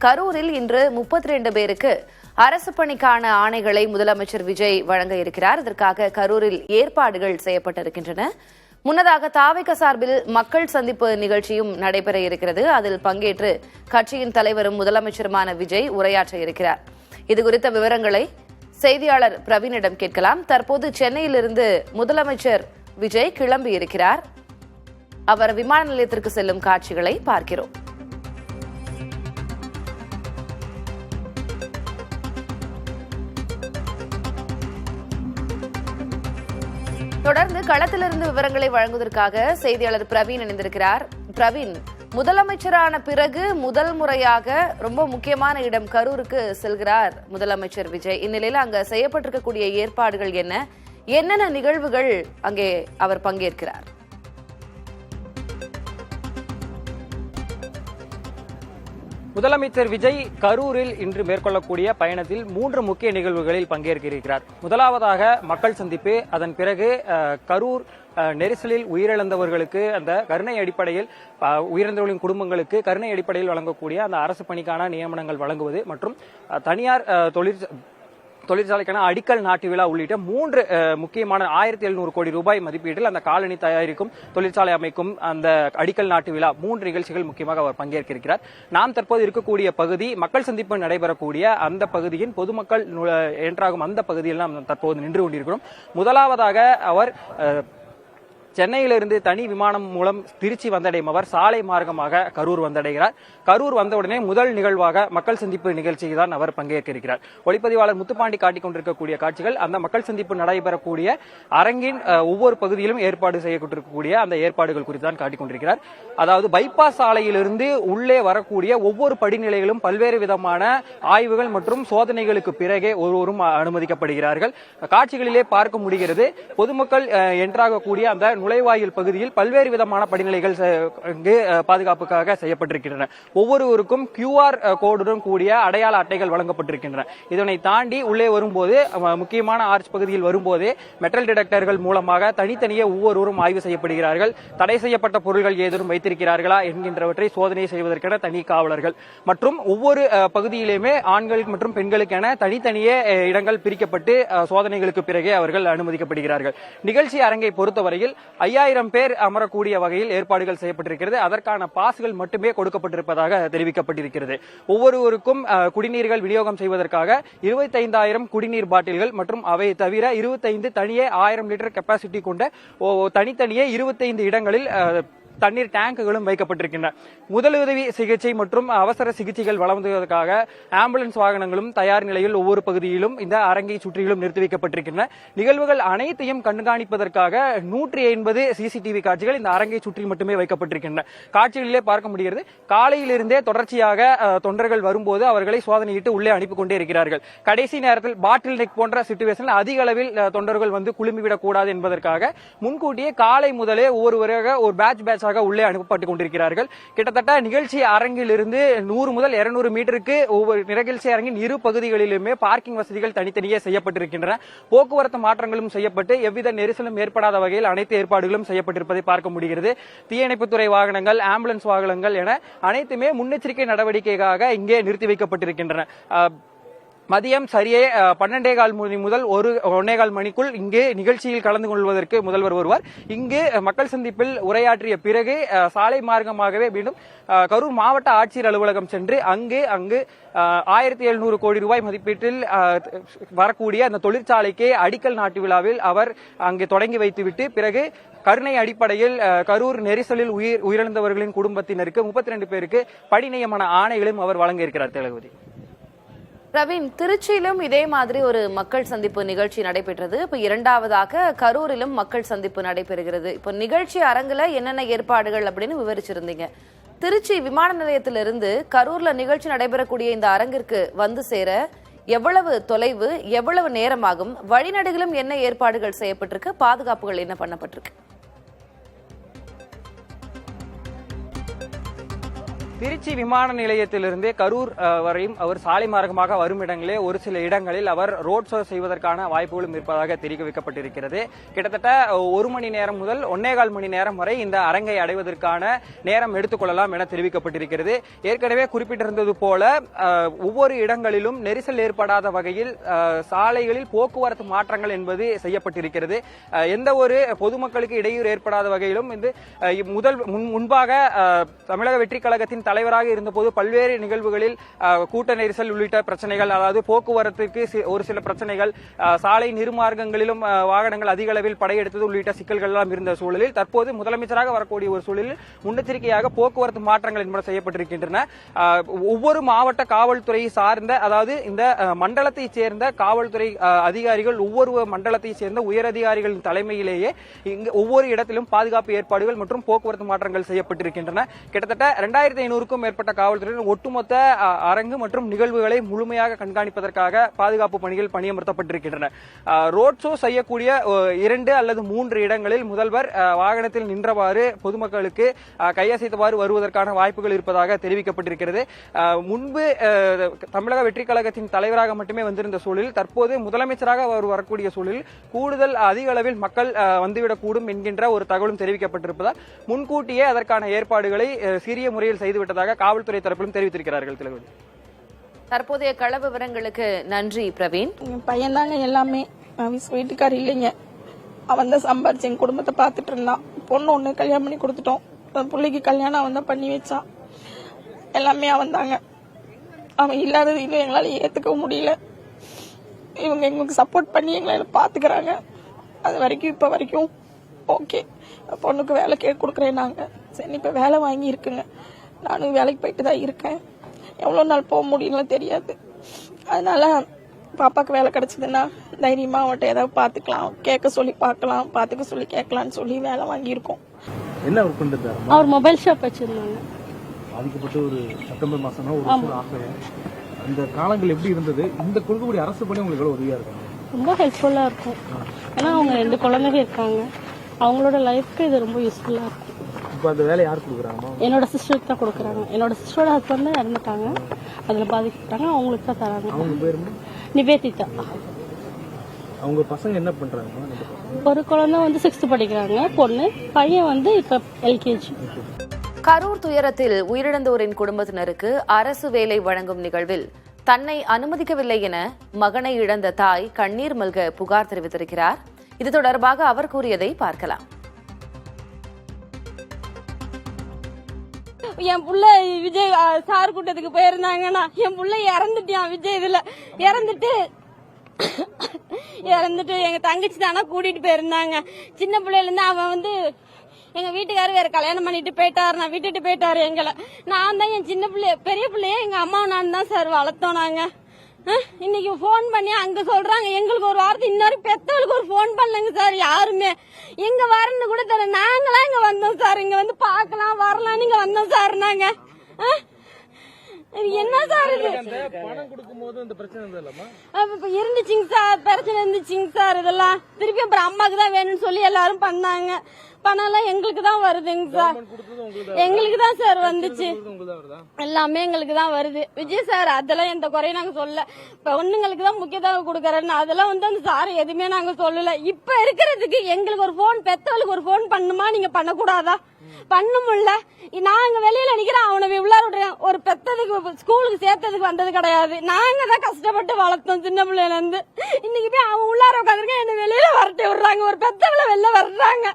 கரூரில் இன்று 32 பேருக்கு அரசு பணிக்கான ஆணைகளை முதலமைச்சர் விஜய் வழங்க இருக்கிறார். இதற்காக கரூரில் ஏற்பாடுகள் செய்யப்பட்டிருக்கின்றன. முன்னதாக தாவேக சார்பில் மக்கள் சந்திப்பு நிகழ்ச்சியும் நடைபெற இருக்கிறது. அதில் பங்கேற்று கட்சியின் தலைவரும் முதலமைச்சருமான விஜய் உரையாற்ற இருக்கிறார். இதுகுறித்த விவரங்களை செய்தியாளர் பிரவீனிடம் கேட்கலாம். தற்போது சென்னையிலிருந்து முதலமைச்சர் விஜய் கிளம்பி இருக்கிறார். அவர் விமான நிலையத்திற்கு செல்லும் காட்சிகளை பார்க்கிறோம். தொடர்ந்து களத்திலிருந்து விவரங்களை வழங்குவதற்காக செய்தியாளர் பிரவீன் இணைந்திருக்கிறார். பிரவீன், முதலமைச்சரான பிறகு முதல் முறையாக ரொம்ப முக்கியமான இடம் கரூருக்கு செல்கிறார் முதலமைச்சர் விஜய். இந்நிலையில் அங்க செய்யப்பட்டிருக்கக்கூடிய ஏற்பாடுகள் என்னென்ன நிகழ்வுகள் அங்கே அவர் பங்கேற்கிறார்? முதலமைச்சர் விஜய் கரூரில் இன்று மேற்கொள்ளக்கூடிய பயணத்தில் 3 முக்கிய நிகழ்வுகளில் பங்கேற்க இருக்கிறார். முதலாவதாக மக்கள் சந்திப்பு, அதன் பிறகு கரூர் நெரிசலில் உயிரிழந்தவர்களுக்கு அந்த கருணை அடிப்படையில் உயிரிழந்தவர்களின் குடும்பங்களுக்கு கருணை அடிப்படையில் வழங்கக்கூடிய அந்த அரசு பணிக்கான நியமனங்கள் வழங்குவது மற்றும் தனியார் தொழிற்சாலைக்கான அடிக்கல் நாட்டு விழா உள்ளிட்ட 3 முக்கியமான 1700 கோடி ரூபாய் மதிப்பீட்டில் அந்த காலனி தயாரிக்கும் தொழிற்சாலை அமைக்கும் அந்த அடிக்கல் நாட்டு விழா 3 நிகழ்ச்சிகள் முக்கியமாக அவர் பங்கேற்க இருக்கிறார். நாம் தற்போது இருக்கக்கூடிய பகுதி மக்கள் சந்திப்பு நடைபெறக்கூடிய அந்த பகுதியின் பொதுமக்கள் என்றாகும் அந்த பகுதியில் நாம் தற்போது நின்று கொண்டிருக்கிறோம். முதலாவதாக அவர் சென்னையிலிருந்து தனி விமானம் மூலம் திருச்சி வந்தடையும் அவர் சாலை மார்க்கமாக கரூர் வந்தடைகிறார். கரூர் வந்தவுடனே முதல் நிகழ்வாக மக்கள் சந்திப்பு நிகழ்ச்சியில் தான் அவர் பங்கேற்க இருக்கிறார். ஒளிப்பதிவாளர் முத்துப்பாண்டி காட்டிக் கொண்டிருக்கக்கூடிய காட்சிகள் அந்த மக்கள் சந்திப்பு நடைபெறக்கூடிய அரங்கின் ஒவ்வொரு பகுதியிலும் ஏற்பாடு செய்யப்பட்டிருக்கக்கூடிய அந்த ஏற்பாடுகள் குறித்து தான் காட்டிக் கொண்டிருக்கிறார். அதாவது பைபாஸ் சாலையிலிருந்து உள்ளே வரக்கூடிய ஒவ்வொரு படிநிலைகளும் பல்வேறு விதமான ஆய்வுகள் மற்றும் சோதனைகளுக்கு பிறகே ஒருவரும் அனுமதிக்கப்படுகிறார்கள். காட்சிகளிலே பார்க்க முடிகிறது. பொதுமக்கள் என்றாகக்கூடிய அந்த நுழைவாயில் பகுதியில் பல்வேறு விதமான படிநிலைகள் இங்கு பாதுகாப்புக்காக செய்யப்பட்டிருக்கின்றன. ஒவ்வொருவருக்கும் QR கோடுடன் கூடிய அடையாள அட்டைகள் வழங்கப்பட்டிருக்கின்றன. இதனை தாண்டி உள்ளே வரும்போது முக்கியமான ஆர்ச் பகுதியில் வரும்போதே மெட்டல் டிடெக்டர்கள் மூலமாக தனித்தனியே ஒவ்வொருவரும் ஆய்வு செய்யப்படுகிறார்கள். தடை செய்யப்பட்ட பொருட்கள் ஏதேனும் வைத்திருக்கிறார்களா என்கின்றவற்றை சோதனை செய்வதற்கென தனி காவலர்கள் மற்றும் ஒவ்வொரு பகுதியிலுமே ஆண்கள் மற்றும் பெண்களுக்கென தனித்தனியே இடங்கள் பிரிக்கப்பட்டு சோதனைகளுக்கு பிறகே அவர்கள் அனுமதிக்கப்படுகிறார்கள். நிகழ்ச்சி அரங்கை பொறுத்தவரையில் 5000 பேர் அமரக்கூடிய வகையில் ஏற்பாடுகள் செய்யப்பட்டிருக்கிறது. அதற்கான பாஸ்கள் மட்டுமே கொடுக்கப்பட்டிருப்பதாக தெரிவிக்கப்பட்டிருக்கிறது. ஒவ்வொருவருக்கும் குடிநீர்கள் விநியோகம் செய்வதற்காக 25000 குடிநீர் பாட்டில்கள் மற்றும் அவை தவிர 25 தனியே 1000 லிட்டர் கெப்பாசிட்டி கொண்ட தனித்தனியே 25 இடங்களில் தண்ணீர் டேங்குகளும் வைக்கப்பட்டிருக்கின்றன. முதலுதவி சிகிச்சை மற்றும் அவசர சிகிச்சைகள் வழங்குவதற்காக ஆம்புலன்ஸ் வாகனங்களும் தயார் நிலையில் ஒவ்வொரு பகுதியிலும் இந்த அரங்கை சுற்றிலும் நிறுத்தி வைக்கப்பட்டிருக்கின்றன. நிகழ்வுகள் அனைத்தையும் கண்காணிப்பதற்காக 180 CCTV காட்சிகள் இந்த அரங்கை சுற்றி மட்டுமே வைக்கப்பட்டிருக்கின்றன. காட்சிகளிலே பார்க்க முடிகிறது. காலையிலிருந்தே தொடர்ச்சியாக தொண்டர்கள் வரும்போது அவர்களை சோதனையிட்டு உள்ளே அனுப்பி கொண்டே இருக்கிறார்கள். கடைசி நேரத்தில் பாட்டில் நெக் போன்ற சிச்சுவேஷன் அதிக அளவில் தொண்டர்கள் வந்து குழுமிவிடக் கூடாது என்பதற்காக முன்கூட்டியே காலை முதலே ஒவ்வொருவராக ஒரு பேட்ச் உள்ளே அனுப்பப்பட்டுக் கொண்டிருக்கிறார்கள். கிட்டத்தட்ட நிகழ்ச்சி அரங்கில் இருந்து 100 முதல் 200 மீட்டருக்கு ஒவ்வொரு நிகழ்ச்சி அரங்கின் இரு பகுதிகளிலுமே பார்க்கிங் வசதிகள் தனித்தனியே செய்யப்பட்டிருக்கின்றன. போக்குவரத்து மாற்றங்களும் செய்யப்பட்டு எவ்வித நெரிசலும் ஏற்படாத வகையில் அனைத்து ஏற்பாடுகளும் செய்யப்பட்டிருப்பதை பார்க்க முடிகிறது. தீயணைப்புத்துறை வாகனங்கள், ஆம்புலன்ஸ் வாகனங்கள் என அனைத்துமே முன்னெச்சரிக்கை நடவடிக்கைக்காக இங்கே நிறுத்தி வைக்கப்பட்டிருக்கின்றன. மதியம் சரியே 12:15 மணி முதல் 1:15 மணிக்குள் இங்கே நிகழ்ச்சியில் கலந்து கொள்வதற்கு முதல்வர் வருவார். இங்கு மக்கள் சந்திப்பில் உரையாற்றிய பிறகு சாலை மார்க்கமாகவே மீண்டும் கரூர் மாவட்ட ஆட்சியர் அலுவலகம் சென்று அங்கு 1700 கோடி ரூபாய் மதிப்பீட்டில் வரக்கூடிய அந்த தொழிற்சாலைக்கு அடிக்கல் நாட்டு விழாவில் அவர் அங்கு தொடங்கி வைத்துவிட்டு பிறகு கருணை அடிப்படையில் கரூர் நெரிசலில் உயிரிழந்தவர்களின் குடும்பத்தினருக்கு 32 பேருக்கு பணி நியமன ஆணைகளும் அவர் வழங்க இருக்கிறார். தளபதி பிரவீன், திருச்சியிலும் இதே மாதிரி ஒரு மக்கள் சந்திப்பு நிகழ்ச்சி நடைபெற்றது. இப்ப இரண்டாவதாக கரூரிலும் மக்கள் சந்திப்பு நடைபெறுகிறது. இப்ப நிகழ்ச்சி அரங்குல என்னென்ன ஏற்பாடுகள் அப்படின்னு விவரிச்சிருந்தீங்க. திருச்சி விமான நிலையத்திலிருந்து கரூர்ல நிகழ்ச்சி நடைபெறக்கூடிய இந்த அரங்கிற்கு வந்து சேர எவ்வளவு தொலைவு, எவ்வளவு நேரமாகும்? வழிநடுகிலும் என்ன ஏற்பாடுகள் செய்யப்பட்டிருக்கு? பாதுகாப்புகள் என்ன பண்ணப்பட்டிருக்கு? திருச்சி விமான நிலையத்திலிருந்து கரூர் வரையும் அவர் சாலை மார்க்கமாக வரும் இடங்களே ஒரு சில இடங்களில் அவர் ரோட் ஷோ செய்வதற்கான வாய்ப்புகளும் இருப்பதாக தெரிவிக்கப்பட்டிருக்கிறது. கிட்டத்தட்ட 1 மணி நேரம் முதல் 1.25 மணி நேரம் வரை இந்த அரங்கை அடைவதற்கான நேரம் எடுத்துக்கொள்ளலாம் என தெரிவிக்கப்பட்டிருக்கிறது. ஏற்கனவே குறிப்பிட்டிருந்தது போல ஒவ்வொரு இடங்களிலும் நெரிசல் ஏற்படாத வகையில் சாலைகளில் போக்குவரத்து மாற்றங்கள் என்பது செய்யப்பட்டிருக்கிறது. எந்த ஒரு பொதுமக்களுக்கு இடையூறு ஏற்படாத வகையிலும் முன்பாக தமிழக வெற்றி கழகத்தின் தலைவராக இருந்தபோது பல்வேறு நிகழ்வுகளில் கூட்ட நெரிசல் உள்ளிட்ட பிரச்சனைகள், அதாவது போக்குவரத்துக்கு ஒரு சில பிரச்சனைகள், சாலை நிர்மார்க்கங்களிலும் வாகனங்கள் அதிக அளவில் படையெடுத்தது உள்ளிட்ட சிக்கல்கள் எல்லாம் இருந்த சூழலில் தற்போது முதலமைச்சராக வரக்கூடிய ஒரு சூழலில் முன்னெச்சரிக்கையாக போக்குவரத்து மாற்றங்கள் என்பது செய்யப்பட்டிருக்கின்றன. ஒவ்வொரு மாவட்ட காவல்துறை சார்ந்த, அதாவது இந்த மண்டலத்தை சேர்ந்த காவல்துறை அதிகாரிகள், ஒவ்வொரு மண்டலத்தை சேர்ந்த உயரதிகாரிகளின் தலைமையிலேயே ஒவ்வொரு இடத்திலும் பாதுகாப்பு ஏற்பாடுகள் மற்றும் போக்குவரத்து மாற்றங்கள் செய்யப்பட்டிருக்கின்றன. கிட்டத்தட்ட 2500க்கும் மேற்பட்ட காவல்துறையினர் ஒட்டுமொத்த அரங்கு மற்றும் நிகழ்வுகளை முழுமையாக கண்காணிப்பதற்காக பாதுகாப்பு பணிகள் பணியமர்த்தப்பட்டிருக்கின்றன. ரோட் ஷோ செய்யக்கூடிய 2 அல்லது 3 இடங்களில் முதல்வர் வாகனத்தில் நின்றவாறு பொதுமக்களுக்கு கையசைத்தவாறு வருவதற்கான வாய்ப்புகள் இருப்பதாக தெரிவிக்கப்பட்டிருக்கிறது. முன்பு தமிழக வெற்றி கழகத்தின் தலைவராக மட்டுமே வந்திருந்த சூழலில் தற்போது முதலமைச்சராக வரக்கூடிய சூழலில் கூடுதல் அதிக அளவில் மக்கள் வந்துவிடக்கூடும் என்கின்ற ஒரு தகவலும் தெரிவிக்கப்பட்டிருப்பதால் முன்கூட்டியே அதற்கான ஏற்பாடுகளை சிறிய முறையில் செய்துவிட்டதாக காவல்துறை தரப்பிலும் தெரிவித்திருக்கிறார்கள். தற்போதைய கள விவரங்களுக்கு நன்றி பிரவீன். என் பையன் தாங்க எல்லாமே, வீட்டுக்கார் இல்லைங்க. அவன் தான் சம்பாரிச்சு எங்க குடும்பத்தை பார்த்துட்டு இருந்தான். பொண்ணு ஒண்ணு கல்யாணம் பண்ணி கொடுத்துட்டோம். பிள்ளைக்கு கல்யாணம் அவன் தான் பண்ணி வச்சான். எல்லாமே அவன் தாங்க. அவன் இல்லாதது இன்னும் எங்களால ஏத்துக்கவும் முடியல. இவங்க எங்களுக்கு சப்போர்ட் பண்ணி எங்களை பாத்துக்கிறாங்க. அது வரைக்கும் இப்ப வரைக்கும் ஓகே. பொண்ணுக்கு வேலை கொடுக்குறேன் நாங்க. சரி, இப்ப வேலை வாங்கி இருக்குங்க. நானும் வேலைக்கு போயிட்டு தான் இருக்கேன். எவ்வளவு நாள் போக முடியும்னு தெரியாது. அதனால பாப்பாக்கு வேலை கிடைச்சதுன்னா தைரியமா அவன்கிட்ட ஏதாவது பாத்துக்கலாம், கேட்க சொல்லி பார்க்கலாம், பாத்துக்க சொல்லி கேட்கலான்னு சொல்லி வேலை வாங்கியிருக்கோம். என்ன ஒர்க் பண்றது? அவர் மொபைல் ஷாப் வச்சிருந்தாங்க. பாதிக்கப்பட்டு ஒரு செப்டம்பர் மாசம் ஒரு ஆசை. அந்த காலங்கள் எப்படி இருந்தது? இந்த கொடுக்கக்கூடிய அரசு பணி உங்களுக்கு எவ்வளவு உதவியா இருக்கும்? ரொம்ப ஹெல்ப்ஃபுல்லா இருக்கும். ஏன்னா அவங்க 2 குழந்தைங்க இருக்காங்க. அவங்களோட லைஃப்க்கு இது ரொம்ப யூஸ்ஃபுல்லா இருக்கும். இப்போ அந்த வேலை யார் கொடுக்குறாங்க? என்னோட சிஸ்டருக்கு தான் கொடுக்குறாங்க. என்னோட சிஸ்டரோட ஹஸ்பண்ட் இறந்துட்டாங்க, அதுல பாதிக்கப்பட்டாங்க. அவங்களுக்கு தான் தராங்க. அவங்க பேரு நிவேதிதா. அவங்க பசங்க என்ன பண்றாங்க? ஒரு குழந்தை 6th படிக்கிறாங்க, பொண்ணு. பையன் இப்ப LKG. கரூர் துயரத்தில் உயிரிழந்தோரின் குடும்பத்தினருக்கு அரசு வேலை வழங்கும் நிகழ்வில் தன்னை அனுமதிக்கவில்லை என மகனை இழந்த தாய் கண்ணீர் மல்க புகார் தெரிவித்திருக்கிறார். இது தொடர்பாக அவர் கூறியதை பார்க்கலாம். என் புள்ள விஜய் சார் கூட்டத்துக்கு போயிருந்தாங்கன்னா என் புள்ள இறந்துட்டான். விஜய் இதுல இறந்துட்டு எங்க தங்கச்சி தானா கூட்டிட்டு போயிருந்தாங்க. சின்ன பிள்ளைல இருந்து அவன் எங்க வீட்டுக்காரர் வேற கல்யாணம் பண்ணிட்டு போயிட்டாரு, நான் விட்டுட்டு போயிட்டாரு எங்களை. நான் தான் என் சின்ன பிள்ளை, பெரிய பிள்ளைய எங்க அம்மா நான் தான் சார் வளர்த்தோம் நாங்க. இன்னைக்கு போன் பண்ணி அங்க சொல்றாங்க எங்களுக்கு ஒரு வாரத்தை இன்னொரு பெத்தவளுக்கு ஒரு போன் பண்ணலங்க சார். யாருமே எங்க வரன்னு கூட தெரியல. நாங்களாம் இங்க வந்தோம் சார், இங்க பாக்கலாம் வரலாம்னு இங்க வந்தோம் சார். நாங்க என்ன சார் இது பணம் கொடுக்கும்போது இந்த பிரச்சனை இருந்ததுலமா இருந்துச்சுங்க சார், பிரச்சனை இருந்துச்சுங்க சார். இதெல்லாம் திருப்பி அப்புறம் அம்மாக்கு தான் வேணும்னு சொல்லி எல்லாரும் பண்ணாங்க. பணம் எல்லாம் எங்களுக்கு தான் வருதுங்க சார். எங்களுக்கு தான் சார் வந்துச்சு, எல்லாமே எங்களுக்கு தான் வருது. விஜய் சார் அதெல்லாம் எந்த குறையும் நாங்க சொல்ல. பொண்ணுங்களுக்கு தான் முக்கியத்துவம் கொடுக்கறேன்னு அதெல்லாம் அந்த சார் எதுவுமே நாங்க சொல்லல. இப்ப இருக்கிறதுக்கு எங்களுக்கு ஒரு போன், பெத்தவளுக்கு ஒரு போன் பண்ணுமா, நீங்க பண்ணக்கூடாதா? பண்ணுமுல்ல. நாங்க வெளியில நிக்கிறோம், அவனை உள்ளார ஒரு பெத்ததுக்கு ஸ்கூலுக்கு சேர்த்ததுக்கு வந்தது கிடையாது. நாங்க தான் கஷ்டப்பட்டு வளர்த்தோம் சின்ன பிள்ளைல இருந்து. இன்னைக்கு போய் அவன் உள்ளார உட்காந்துருக்க என்ன வெளியில வரட்டி விடுறாங்க. ஒரு பெத்தவளை வெளில வர்றாங்க.